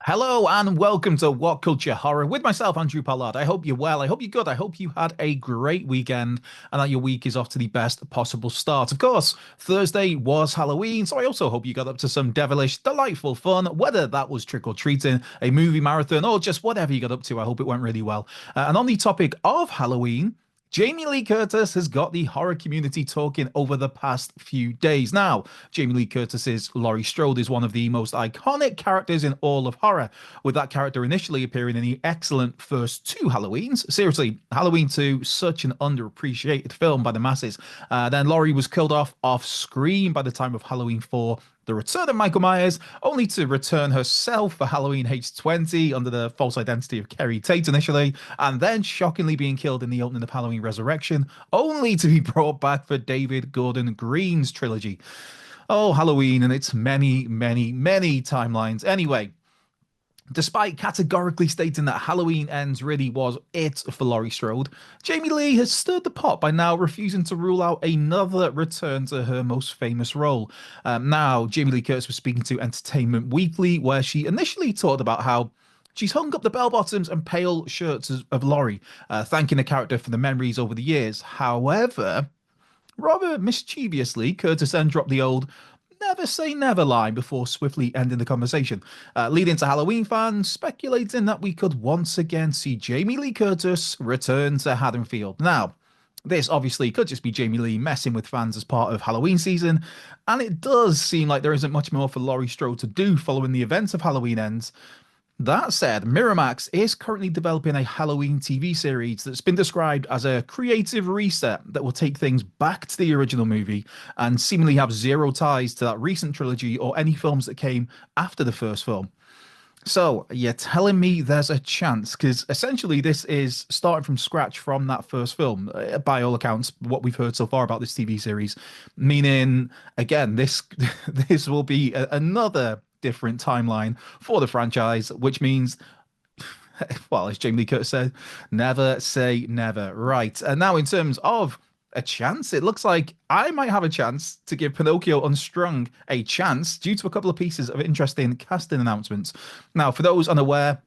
Hello and welcome to What Culture Horror with myself, Andrew Pollard. I hope you're well. I hope you're good. I hope you had a great weekend and that your week is off to the best possible start. Of course, Thursday was Halloween, so I also hope you got up to some devilish, delightful fun, whether that was trick or treating, a movie marathon, or just whatever you got up to. I hope it went really well. And on the topic of Halloween, Jamie Lee Curtis has got the horror community talking over the past few days. Now, Jamie Lee Curtis's Laurie Strode is one of the most iconic characters in all of horror, with that character initially appearing in the excellent first two Halloweens. Seriously, Halloween 2, such an underappreciated film by the masses. Then Laurie was killed off screen by the time of Halloween 4, the return of Michael Myers, only to return herself for Halloween H20 under the false identity of Kerry Tate initially, and then shockingly being killed in the opening of Halloween Resurrection, only to be brought back for David Gordon Green's trilogy. Oh, Halloween and its many, many, many timelines. Anyway, despite categorically stating that Halloween Ends really was it for Laurie Strode, Jamie Lee has stirred the pot by now refusing to rule out another return to her most famous role. Now, Jamie Lee Curtis was speaking to Entertainment Weekly, where she initially talked about how she's hung up the bell bottoms and pale shirts of Laurie, thanking the character for the memories over the years. However, rather mischievously, Curtis then dropped the old never say never line before swiftly ending the conversation, leading to Halloween fans speculating that we could once again see Jamie Lee Curtis return to Haddonfield. Now, this obviously could just be Jamie Lee messing with fans as part of Halloween season, and it does seem like there isn't much more for Laurie Strode to do following the events of Halloween Ends. That said, Miramax is currently developing a Halloween TV series that's been described as a creative reset that will take things back to the original movie and seemingly have zero ties to that recent trilogy or any films that came after the first film. So, you're telling me there's a chance? Because essentially, this is starting from scratch from that first film, by all accounts, what we've heard so far about this TV series. Meaning, again, this this will be another different timeline for the franchise, which means, well, as Jamie Lee Curtis said, never say never. Right. And now, in terms of a chance, it looks like I might have a chance to give Pinocchio Unstrung a chance due to a couple of pieces of interesting casting announcements. Now, for those unaware,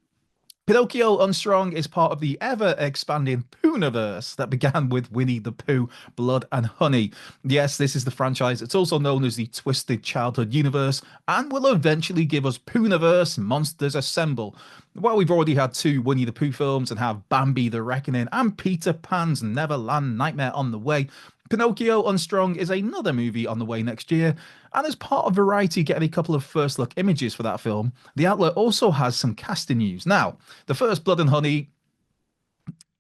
Pinocchio Unstrung is part of the ever-expanding Poohniverse that began with Winnie the Pooh, Blood and Honey. Yes, this is the franchise. It's also known as the Twisted Childhood Universe and will eventually give us Poohniverse Monsters Assemble. Well, we've already had two Winnie the Pooh films and have Bambi the Reckoning and Peter Pan's Neverland Nightmare on the way. Pinocchio Unstrung is another movie on the way next year, and as part of Variety getting a couple of first look images for that film, the outlet also has some casting news. Now, the first Blood and Honey,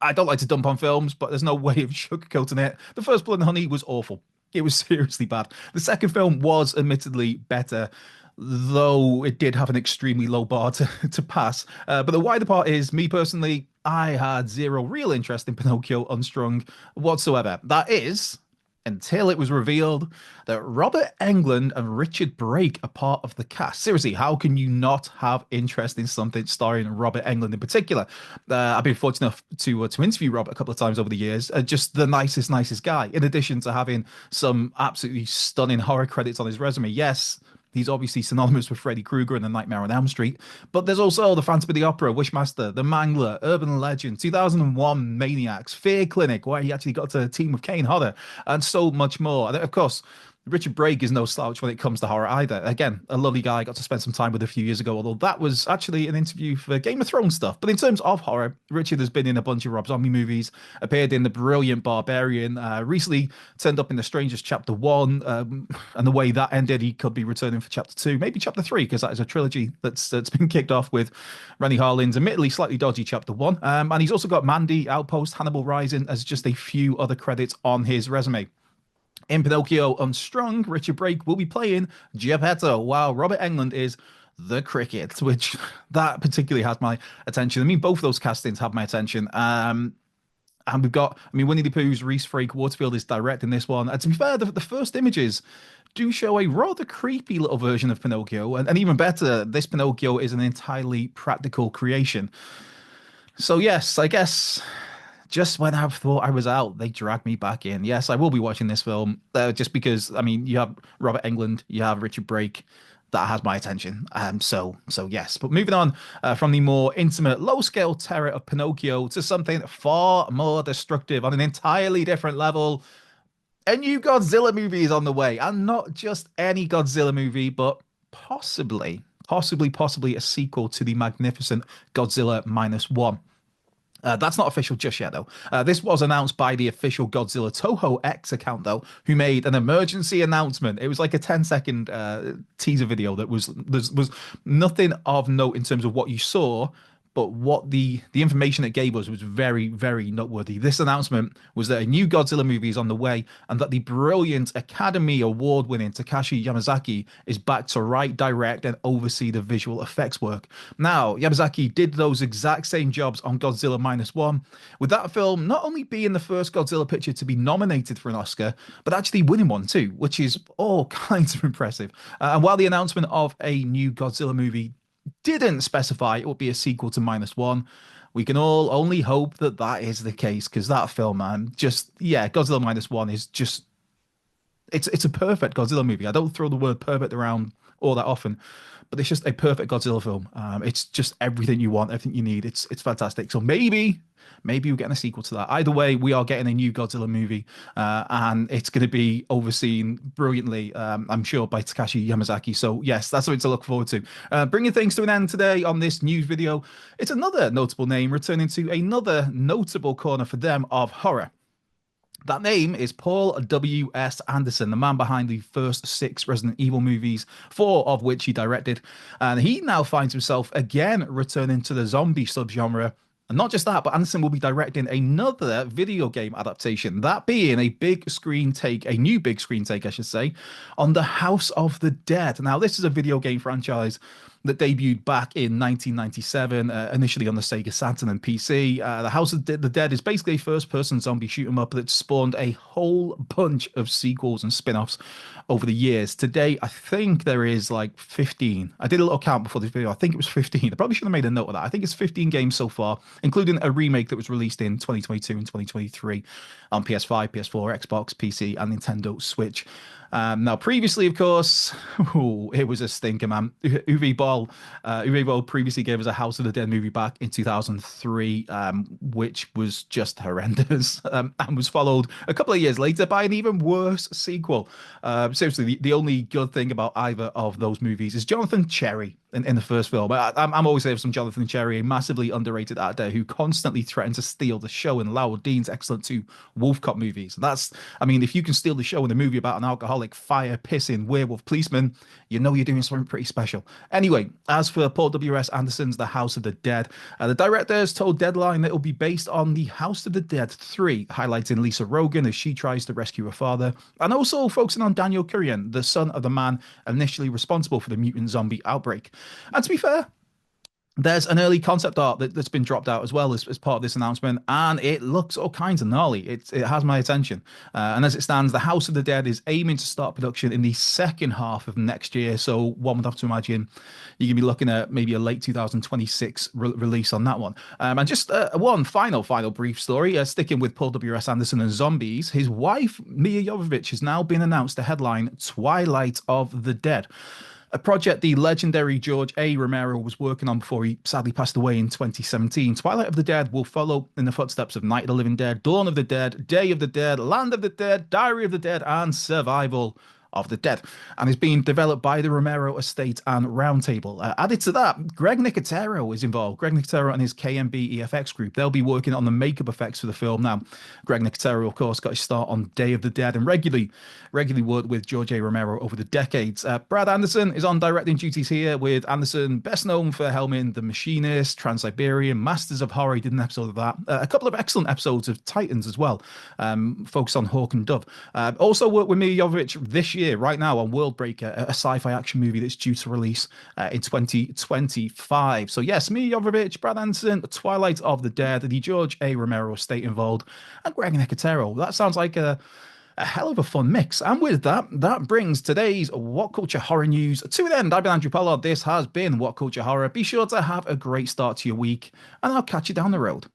I don't like to dump on films, but there's no way of sugarcoating it. The first Blood and Honey was awful. It was seriously bad. The second film was admittedly better, though it did have an extremely low bar to pass. But the wider part is, me personally, I had zero real interest in Pinocchio Unstrung whatsoever. That is, until it was revealed that Robert Englund and Richard Brake are part of the cast. Seriously, how can you not have interest in something starring Robert Englund in particular? I've been fortunate enough to interview Robert a couple of times over the years. Just the nicest guy, in addition to having some absolutely stunning horror credits on his resume. Yes, he's obviously synonymous with Freddy Krueger and the Nightmare on Elm Street, but there's also the Phantom of the Opera, Wishmaster, The Mangler, Urban Legend, 2001 Maniacs, Fear Clinic, where he actually got to team with Kane Hodder, and so much more. And of course, Richard Brake is no slouch when it comes to horror either. Again, a lovely guy I got to spend some time with a few years ago, although that was actually an interview for Game of Thrones stuff. But in terms of horror, Richard has been in a bunch of Rob Zombie movies, appeared in The Brilliant Barbarian, recently turned up in The Strangers Chapter 1, and the way that ended, he could be returning for Chapter 2, maybe Chapter 3, because that is a trilogy that's been kicked off with Rennie Harlin's admittedly slightly dodgy Chapter 1. And he's also got Mandy, Outpost, Hannibal Rising as just a few other credits on his resume. In Pinocchio Unstrung, Richard Brake will be playing Geppetto, while Robert Englund is the Cricket, which that particularly has my attention. I mean, both of those castings have my attention. And we've got, Winnie the Pooh's Reese Frake Waterfield is directing this one. And to be fair, the first images do show a rather creepy little version of Pinocchio. And even better, this Pinocchio is an entirely practical creation. So yes, I guess just when I thought I was out, they dragged me back in. Yes, I will be watching this film just because, you have Robert Englund, you have Richard Brake. that has my attention. So yes. But moving on from the more intimate, low-scale terror of Pinocchio to something far more destructive on an entirely different level. A new Godzilla movie is on the way, and not just any Godzilla movie, but possibly a sequel to the magnificent Godzilla minus one. That's not official just yet, though. This was announced by the official Godzilla Toho X account, though, who made an emergency announcement. It was like a 10-second teaser video that was nothing of note in terms of what you saw, but what the information it gave us was very noteworthy. This announcement was that a new Godzilla movie is on the way, and that the brilliant Academy Award-winning Takashi Yamazaki is back to write, direct, and oversee the visual effects work. Now, Yamazaki did those exact same jobs on Godzilla minus one, with that film not only being the first Godzilla picture to be nominated for an Oscar, but actually winning one too, which is all kinds of impressive. And while the announcement of a new Godzilla movie didn't specify it would be a sequel to minus one, we can all only hope that that is the case, because that film, man, just yeah, Godzilla minus one is just it's a perfect Godzilla movie. I don't throw the word perfect around all that often, but it's just a perfect Godzilla film. It's just everything you want, everything you need. It's fantastic. So maybe we're getting a sequel to that. Either way, we are getting a new Godzilla movie, and it's going to be overseen brilliantly, I'm sure, by Takashi Yamazaki. So yes, that's something to look forward to. Bringing things to an end today on this news video, it's another notable name returning to another notable corner for them of horror. That name is Paul W.S. Anderson, the man behind the first six Resident Evil movies, four of which he directed. And he now finds himself again returning to the zombie subgenre. And not just that, but Anderson will be directing another video game adaptation, that being a new big screen take, I should say, on The House of the Dead. Now, this is a video game franchise that debuted back in 1997, initially on the Sega Saturn and PC. The House of the Dead is basically a first-person zombie shoot 'em up that spawned a whole bunch of sequels and spin-offs over the years. Today, I think there is like 15. I did a little count before this video. I think it was 15. I probably should have made a note of that. I think it's 15 games so far, including a remake that was released in 2022 and 2023 on PS5, PS4, Xbox, PC, and Nintendo Switch. Now, previously, of course, it was a stinker, man. Uwe Boll previously gave us a House of the Dead movie back in 2003, which was just horrendous, and was followed a couple of years later by an even worse sequel. Seriously, the only good thing about either of those movies is Jonathan Cherry in the first film. I'm always there for some Jonathan Cherry, a massively underrated actor who constantly threatened to steal the show in Laurel Dean's excellent two Wolf Cop movies. I mean, if you can steal the show in a movie about an alcoholic, fire-pissing werewolf policeman, you know you're doing something pretty special. Anyway, as for Paul W.S. Anderson's The House of the Dead, the director has told Deadline that it will be based on The House of the Dead 3, highlighting Lisa Rogan as she tries to rescue her father, and also focusing on Daniel Kurian, the son of the man initially responsible for the mutant zombie outbreak. And to be fair, there's an early concept art that's been dropped out as well as part of this announcement, and it looks all kinds of gnarly. It has my attention. And as it stands, The House of the Dead is aiming to start production in the second half of next year. So one would have to imagine you're going to be looking at maybe a late 2026 release on that one. And just one final brief story, sticking with Paul W.S. Anderson and zombies. His wife, Mia Jovovich, has now been announced to headline Twilight of the Dead, a project the legendary George A. Romero was working on before he sadly passed away in 2017. Twilight of the Dead will follow in the footsteps of Night of the Living Dead, Dawn of the Dead, Day of the Dead, Land of the Dead, Diary of the Dead, and Survival of the Dead, and is being developed by the Romero Estate and Roundtable. Added to that, Greg Nicotero is involved. Greg Nicotero and his KMB EFX group, they'll be working on the makeup effects for the film. Now, Greg Nicotero, of course, got his start on Day of the Dead and regularly worked with George A. Romero over the decades. Brad Anderson is on directing duties here, with Anderson best known for helming The Machinist, Trans-Siberian, Masters of Horror. He did an episode of that. A couple of excellent episodes of Titans as well, focused on Hawk and Dove. Also worked with Mia Jovovich this year, right now, on Worldbreaker, a sci-fi action movie that's due to release in 2025. So yes, Mia Jovovich, Brad Anderson, Twilight of the Dead, the George A. Romero Estate involved, and Greg Nicotero. That sounds like a hell of a fun mix. And with that, that brings today's What Culture Horror news to an end. I've been Andrew Pollard. This has been What Culture Horror. Be sure to have a great start to your week, and I'll catch you down the road.